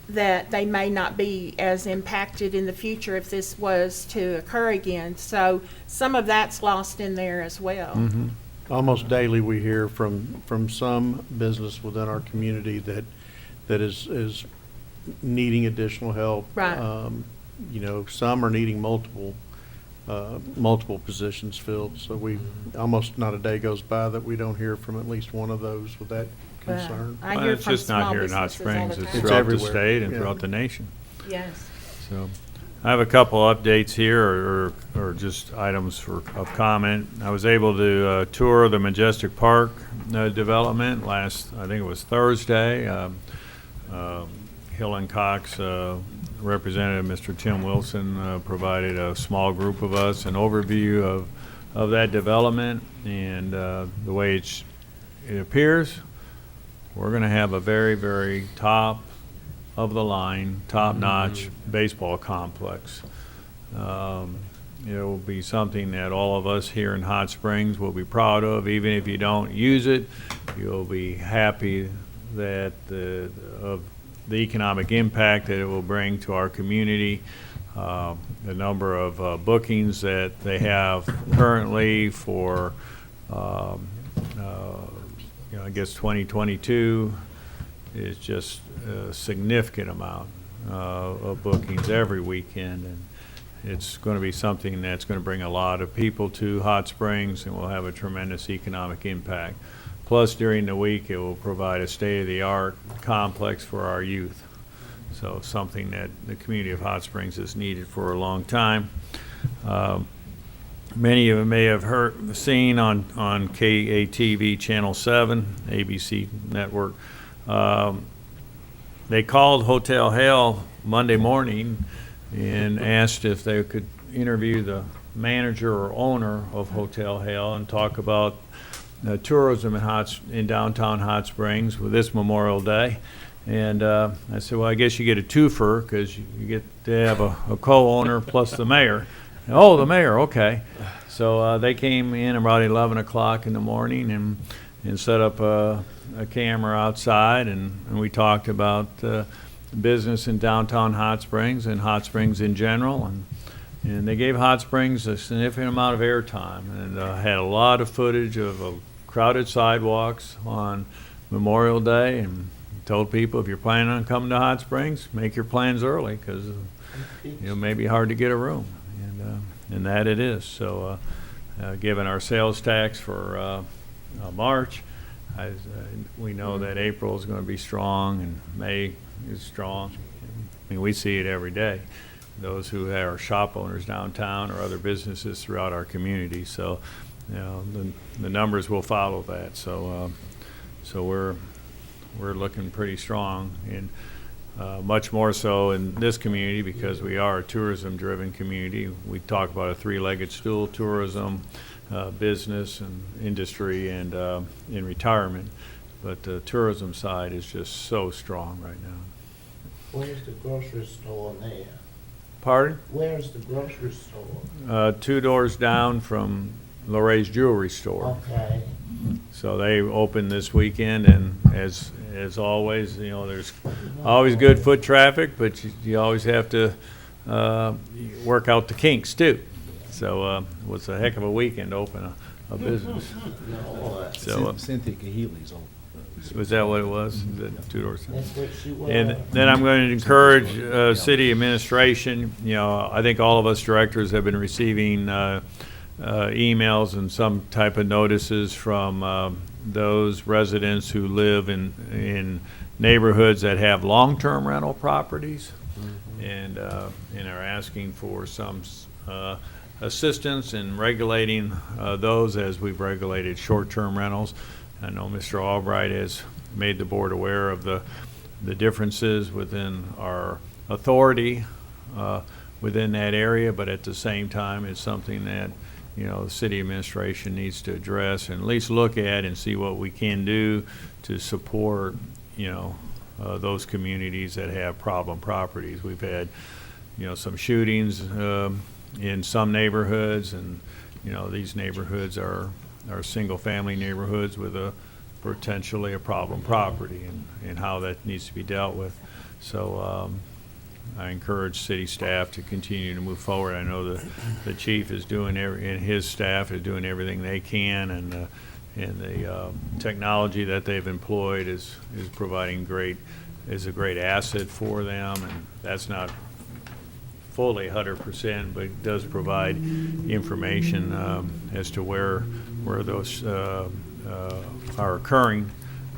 that they may not be as impacted in the future if this was to occur again. So some of that's lost in there as well. Mm-hmm. Almost daily, we hear from some business within our community that is needing additional help. Right. Some are needing multiple positions filled. So we almost not a day goes by that we don't hear from at least one of those with that concern. I Well, hear it's from just not small here in Hot businesses all the Springs, it's time. It's throughout the everywhere, state and yeah. throughout the nation. Yes. So I have a couple updates here, or just items of comment. I was able to tour the Majestic Park development I think it was Thursday. Hill and Cox Representative Mr. Tim Wilson provided a small group of us an overview of that development, and the way it appears, we're going to have a very, very top of the line, top-notch baseball complex. It will be something that all of us here in Hot Springs will be proud of. Even if you don't use it, you'll be happy that of the economic impact that it will bring to our community. The number of bookings that they have currently for, I guess 2022 is just a significant amount of bookings every weekend, and it's going to be something that's going to bring a lot of people to Hot Springs and will have a tremendous economic impact. Plus, during the week, it will provide a state-of-the-art complex for our youth. So something that the community of Hot Springs has needed for a long time. Many of you may have seen on KATV Channel 7, ABC network. They called Hotel Hell Monday morning and asked if they could interview the manager or owner of Hotel Hell and talk about tourism in downtown Hot Springs with this Memorial Day. And I said, well, I guess you get a twofer because you get to have a co-owner plus the mayor. Oh, the mayor, okay. So they came in about 11 o'clock in the morning and set up a camera outside, and we talked about business in downtown Hot Springs and Hot Springs in general. And they gave Hot Springs a significant amount of airtime, and had a lot of footage of crowded sidewalks on Memorial Day, and told people if you're planning on coming to Hot Springs, make your plans early because it may be hard to get a room, and that it is. So given our sales tax for March, we know that April is going to be strong and May is strong. I mean, we see it every day. Those who are shop owners downtown or other businesses throughout our community. So, the numbers will follow that. So we're looking pretty strong, and much more so in this community because we are a tourism-driven community. We talk about a three-legged stool: tourism, business, and industry, and in retirement. But the tourism side is just so strong right now. Where's the grocery store there? Pardon? Where's the grocery store? 2 doors down from Lorraine's Jewelry Store. Okay. So they open this weekend, and as always, there's always good foot traffic, but you always have to work out the kinks too. So it was a heck of a weekend to open a business. So Cynthia Caheely's old. was that what it was? The 2 doors? That's what she was. And then I'm going to encourage city administration. I think all of us directors have been receiving emails and some type of notices from those residents who live in neighborhoods that have long-term rental properties, and are asking for some assistance in regulating those as we've regulated short-term rentals. I know Mr. Albright has made the board aware of the differences within our authority within that area, but at the same time, it's something that the city administration needs to address and at least look at and see what we can do to support those communities that have problem properties. We've had some shootings in some neighborhoods, and these neighborhoods are single-family neighborhoods with potentially a problem property, and how that needs to be dealt with. So I encourage city staff to continue to move forward. I know the chief is doing and his staff is doing everything they can, and the technology that they've employed is providing is a great asset for them, and that's not fully 100%, but it does provide information as to where those are occurring.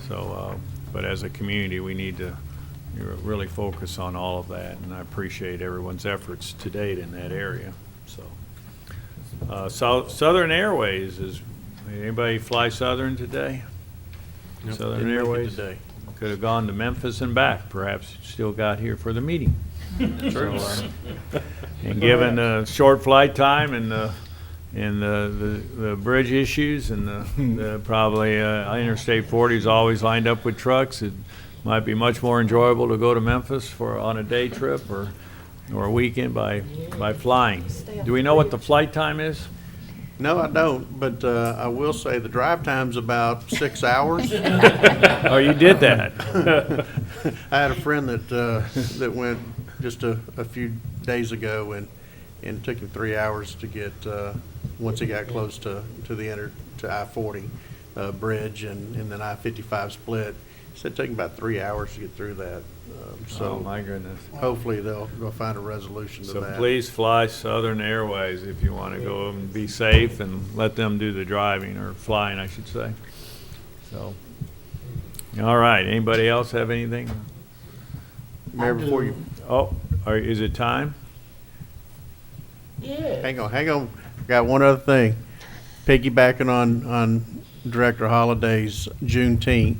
So, but as a community, we need to really focus on all of that, and I appreciate everyone's efforts to date in that area. So, Southern Airways anybody fly Southern today? Nope, Southern didn't make it Airways today. could have gone to Memphis and back. Perhaps still got here for the meeting. True. And given the short flight time and and the bridge issues and the probably Interstate 40 is always lined up with trucks. It might be much more enjoyable to go to Memphis on a day trip or a weekend by flying. Do we know what the flight time is? No, I don't, but I will say the drive time's about 6 hours. Oh, you did that. I had a friend that went just a few days ago, and it took him 3 hours to get, once he got close to I-40 bridge and then I-55 split. He said it took him about 3 hours to get through that. Oh, my goodness. Hopefully they'll find a resolution to So that. please fly Southern Airways if you want to go and be safe and let them do the driving, or flying, I should say. So, all right, anybody else have anything? Mayor, before you, Is it time? Yeah. hang on. Got one other thing. Piggybacking on Director Holliday's Juneteenth.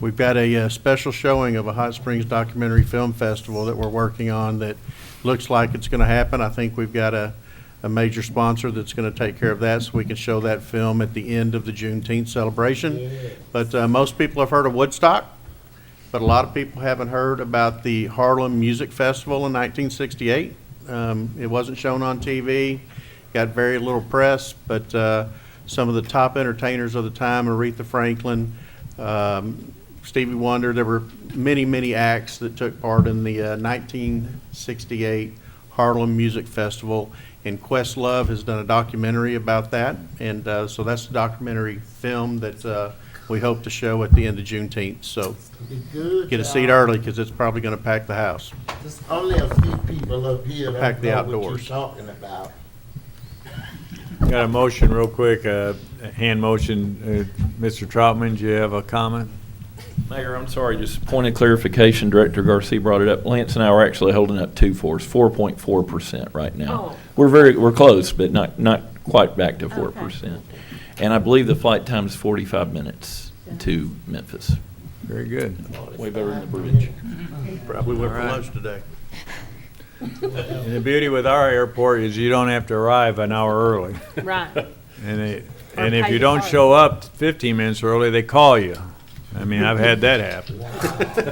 We've got a special showing of a Hot Springs Documentary Film Festival that we're working on that looks like it's going to happen. I think we've got a major sponsor that's going to take care of that, so we can show that film at the end of the Juneteenth celebration. But most people have heard of Woodstock, but a lot of people haven't heard about the Harlem Music Festival in 1968. It wasn't shown on TV, got very little press, but some of the top entertainers of the time, Aretha Franklin, Stevie Wonder, there were many acts that took part in the 1968 Harlem Music Festival, and Questlove has done a documentary about that, and so that's a documentary film that we hope to show at the end of Juneteenth. So get a seat early, because it's probably going to pack the house. There's only a few people up here that Pack the know what outdoors. you're talking about. Got a motion real quick, hand motion. Mr. Troutman, do you have a comment? Mayor, I'm sorry, just point of clarification, Director Garcia brought it up. Lance and I are actually holding up 4.4% right now. Oh. We're close, but not quite back to 4%. And I believe the flight time is 45 minutes to Memphis. Very good. Way better than the bridge. Probably went for All right. lunch today. And the beauty with our airport is you don't have to arrive an hour early. Right. And if pay you your don't fine. show up 15 minutes early, they call you. I mean, I've had that happen.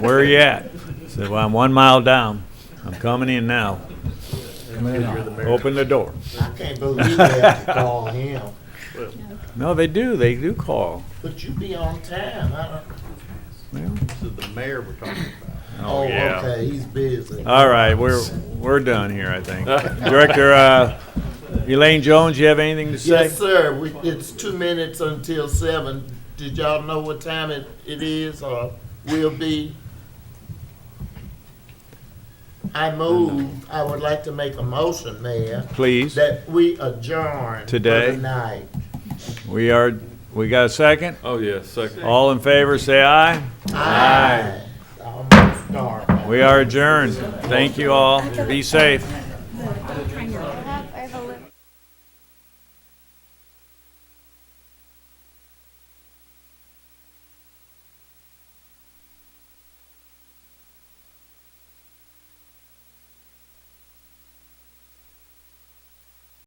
Where are you at? I said, well, I'm 1 mile down. I'm coming in now. Open the door. I can't believe they have to call him. No, they do call. But you be on time. I don't. Well, This is the mayor we're talking about. oh, yeah. Okay, he's busy. All right, we're done here, I think. Director Elaine Jones, you have anything to say? Yes, sir. It's 2 minutes until 7. Did y'all know what time it is or will be? I would like to make a motion, Mayor, Please. that we adjourn Today? for the night. We got a second? Oh, yeah, second. All in favor, say aye. Aye. Almost dark. We are adjourned. Thank you all. Be safe.